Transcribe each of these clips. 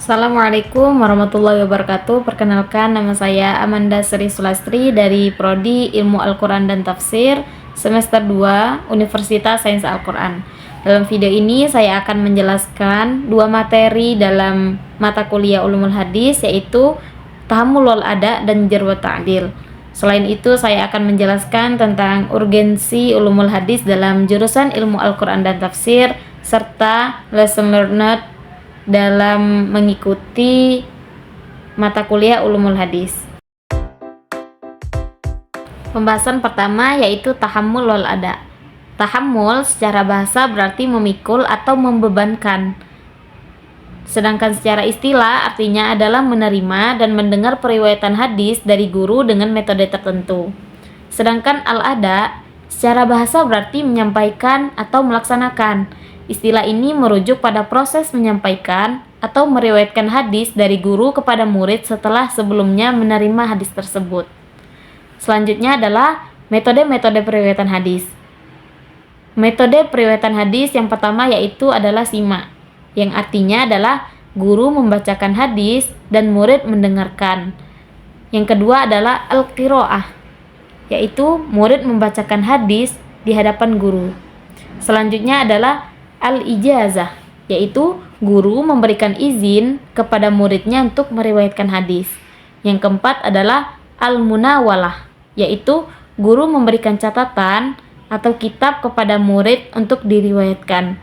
Assalamualaikum warahmatullahi wabarakatuh. Perkenalkan, nama saya Amanda Sri Sulastri dari Prodi Ilmu Al-Quran dan Tafsir semester 2 Universitas Sains Al-Quran. Dalam video ini saya akan menjelaskan dua materi dalam mata kuliah Ulumul Hadis, yaitu Tahammulul Ada dan Jarh wa Ta'dil. Selain itu, saya akan menjelaskan tentang urgensi Ulumul Hadis dalam jurusan Ilmu Al-Quran dan Tafsir serta lesson learned dalam mengikuti mata kuliah Ulumul Hadis. Pembahasan pertama yaitu tahammul wal ada. Tahammul secara bahasa berarti memikul atau membebankan. Sedangkan secara istilah artinya adalah menerima dan mendengar periwayatan hadis dari guru dengan metode tertentu. Sedangkan al-ada secara bahasa berarti menyampaikan atau melaksanakan. Istilah ini merujuk pada proses menyampaikan atau meriwayatkan hadis dari guru kepada murid setelah sebelumnya menerima hadis tersebut. Selanjutnya adalah metode-metode periwayatan hadis. Metode periwayatan hadis yang pertama yaitu adalah sima, yang artinya adalah guru membacakan hadis dan murid mendengarkan. Yang kedua adalah al-qiraah, yaitu murid membacakan hadis di hadapan guru. Selanjutnya adalah al-ijazah, yaitu guru memberikan izin kepada muridnya untuk meriwayatkan hadis. Yang keempat adalah al-munawalah, yaitu guru memberikan catatan atau kitab kepada murid untuk diriwayatkan.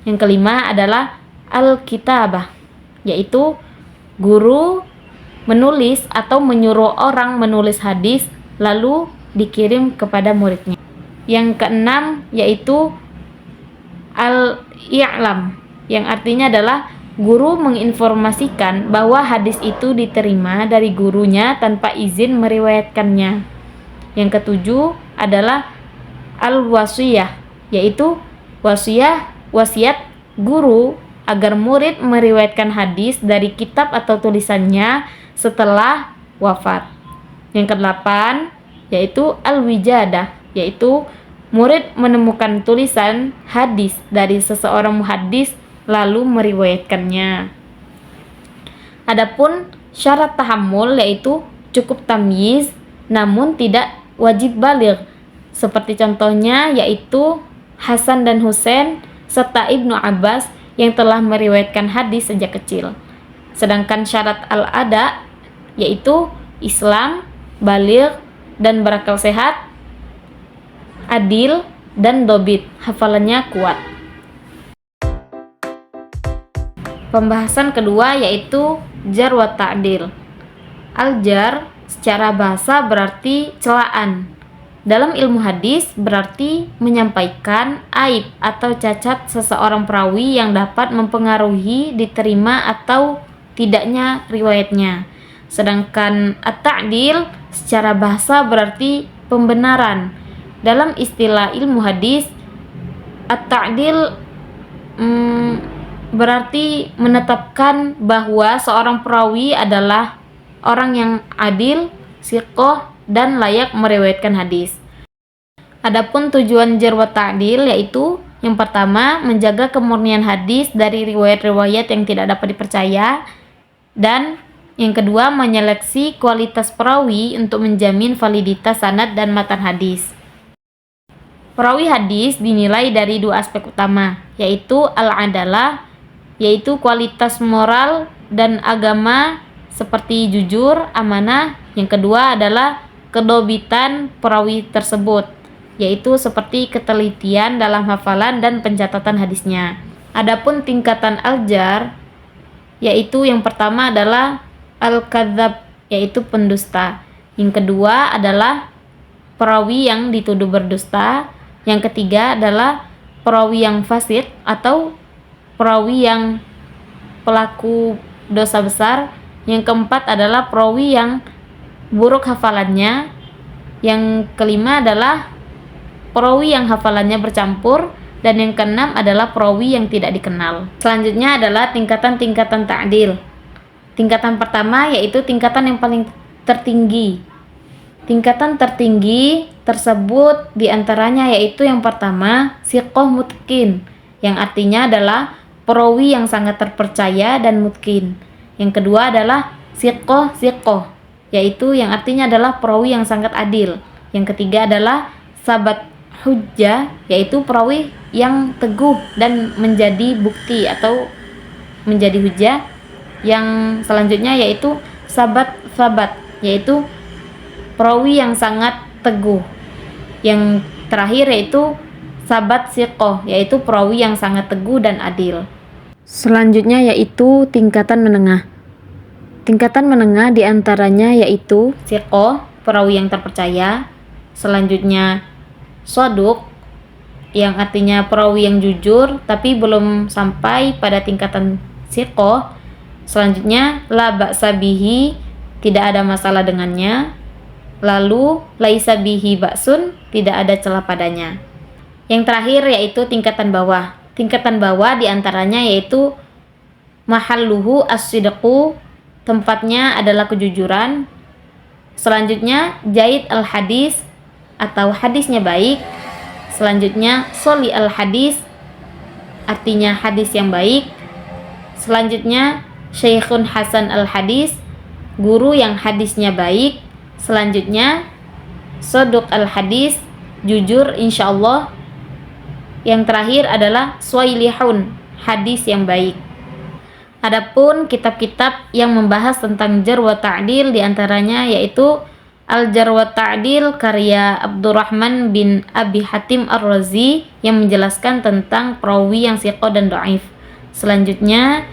Yang kelima adalah al-kitabah, yaitu guru menulis atau menyuruh orang menulis hadis lalu dikirim kepada muridnya. Yang keenam yaitu al-i'lam, yang artinya adalah guru menginformasikan bahwa hadis itu diterima dari gurunya tanpa izin meriwayatkannya. Yang ketujuh adalah al-wasiyah, yaitu wasiat guru agar murid meriwayatkan hadis dari kitab atau tulisannya setelah wafat. Yang kedelapan yaitu al-wijadah, yaitu murid menemukan tulisan hadis dari seseorang muhaddis lalu meriwayatkannya. Adapun syarat tahammul yaitu cukup tamyiz namun tidak wajib baligh. Seperti contohnya yaitu Hasan dan Husain serta Ibnu Abbas yang telah meriwayatkan hadis sejak kecil. Sedangkan syarat al-ada yaitu Islam, baligh dan berakal sehat, adil dan dobit, hafalannya kuat. Pembahasan kedua yaitu jarh wa ta'dil. Al-jarh secara bahasa berarti celaan. Dalam ilmu hadis berarti menyampaikan aib atau cacat seseorang perawi yang dapat mempengaruhi diterima atau tidaknya riwayatnya. Sedangkan at-ta'dil secara bahasa berarti pembenaran. Dalam istilah ilmu hadis, at-ta'dil berarti menetapkan bahwa seorang perawi adalah orang yang adil, siqah, dan layak meriwayatkan hadis. Adapun tujuan jarh wa ta'dil yaitu yang pertama, menjaga kemurnian hadis dari riwayat-riwayat yang tidak dapat dipercaya, dan yang kedua, menyeleksi kualitas perawi untuk menjamin validitas sanad dan matan hadis. Perawi hadis dinilai dari dua aspek utama, yaitu al-adalah, yaitu kualitas moral dan agama seperti jujur, amanah. Yang kedua adalah kedobitan perawi tersebut, yaitu seperti ketelitian dalam hafalan dan pencatatan hadisnya. Adapun tingkatan al-jarh, yaitu yang pertama adalah al-kadzab, yaitu pendusta. Yang kedua adalah perawi yang dituduh berdusta. Yang ketiga adalah perawi yang fasid atau perawi yang pelaku dosa besar. Yang keempat adalah perawi yang buruk hafalannya. Yang kelima adalah perawi yang hafalannya bercampur. Dan yang keenam adalah perawi yang tidak dikenal. Selanjutnya adalah tingkatan-tingkatan ta'dil. Tingkatan pertama yaitu tingkatan yang paling tertinggi. Tingkatan tertinggi tersebut diantaranya yaitu yang pertama siqah mutqin, yang artinya adalah perawi yang sangat terpercaya dan mutqin. Yang kedua adalah siqoh, yaitu yang artinya adalah perawi yang sangat adil. Yang ketiga adalah sabat hujjah, yaitu perawi yang teguh dan menjadi bukti atau menjadi hujjah. Yang selanjutnya yaitu sabat, yaitu perawi yang sangat teguh. Yang terakhir yaitu sabat siqoh, yaitu perawi yang sangat teguh dan adil. Selanjutnya yaitu tingkatan menengah. Tingkatan menengah diantaranya yaitu siqoh, perawi yang terpercaya. Selanjutnya soduk, yang artinya perawi yang jujur tapi belum sampai pada tingkatan siqoh. Selanjutnya la ba'sa bihi, tidak ada masalah dengannya. Lalu laisa bihi ba'sun, tidak ada celah padanya. Yang terakhir yaitu tingkatan bawah. Tingkatan bawah diantaranya yaitu mahalluhu as-sidqu, tempatnya adalah kejujuran. Selanjutnya jaid al-hadis, atau hadisnya baik. Selanjutnya soli al-hadis, artinya hadis yang baik. Selanjutnya syekhun hasan al-hadis, guru yang hadisnya baik. Selanjutnya soduk al-hadis, jujur insyaallah. Yang terakhir adalah suwailihun, hadis yang baik. Adapun kitab-kitab yang membahas tentang jar wa ta'dil diantaranya yaitu Al-Jar wa Ta'dil karya Abdurrahman bin Abi Hatim Ar-Razi yang menjelaskan tentang perawi yang siqah dan dhaif. Selanjutnya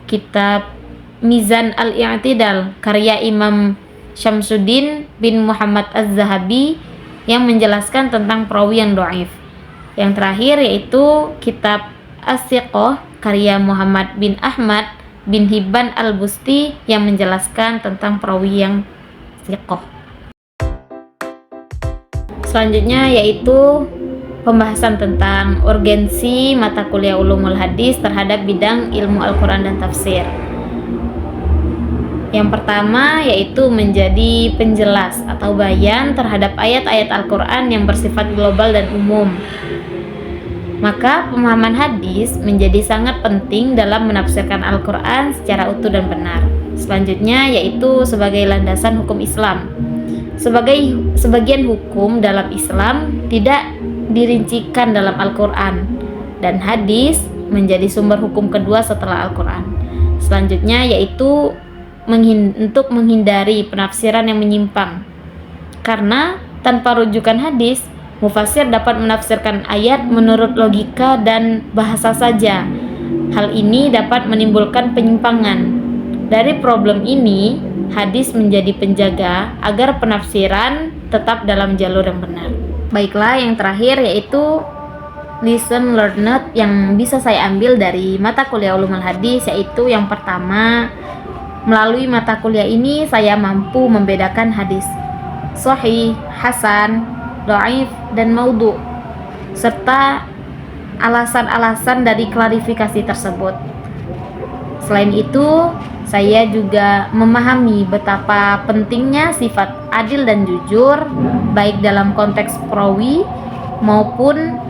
kitab Mizan Al-I'tidal karya Imam Syamsuddin bin Muhammad Az-Zahabi yang menjelaskan tentang perawi yang dhaif. Yang terakhir yaitu kitab As-Siqah karya Muhammad bin Ahmad bin Hibban Al-Busti yang menjelaskan tentang perawi yang siqah. Selanjutnya yaitu pembahasan tentang urgensi mata kuliah ulumul hadis terhadap bidang ilmu Al-Quran dan tafsir. Yang pertama yaitu menjadi penjelas atau bayan terhadap ayat-ayat Al-Quran yang bersifat global dan umum. Maka pemahaman hadis menjadi sangat penting dalam menafsirkan Al-Quran secara utuh dan benar. Selanjutnya yaitu sebagai landasan hukum Islam. Sebagian hukum dalam Islam tidak dirincikan dalam Al-Quran, dan hadis menjadi sumber hukum kedua setelah Al-Quran. Selanjutnya yaitu untuk menghindari penafsiran yang menyimpang. Karena tanpa rujukan hadis, mufassir dapat menafsirkan ayat menurut logika dan bahasa saja. Hal ini dapat menimbulkan penyimpangan. Dari problem ini, hadis menjadi penjaga agar penafsiran tetap dalam jalur yang benar. Baiklah, yang terakhir yaitu lesson learned yang bisa saya ambil dari mata kuliah ulumul hadis, yaitu yang pertama, melalui mata kuliah ini saya mampu membedakan hadis sahih, hasan, dhaif, dan maudhu, serta alasan-alasan dari klarifikasi tersebut. Selain itu, saya juga memahami betapa pentingnya sifat adil dan jujur, baik dalam konteks perawi maupun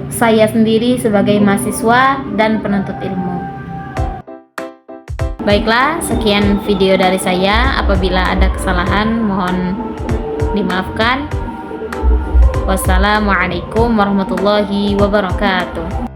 saya sendiri sebagai mahasiswa dan penuntut ilmu. Baiklah, sekian video dari saya. Apabila ada kesalahan, mohon dimaafkan. Wassalamualaikum warahmatullahi wabarakatuh.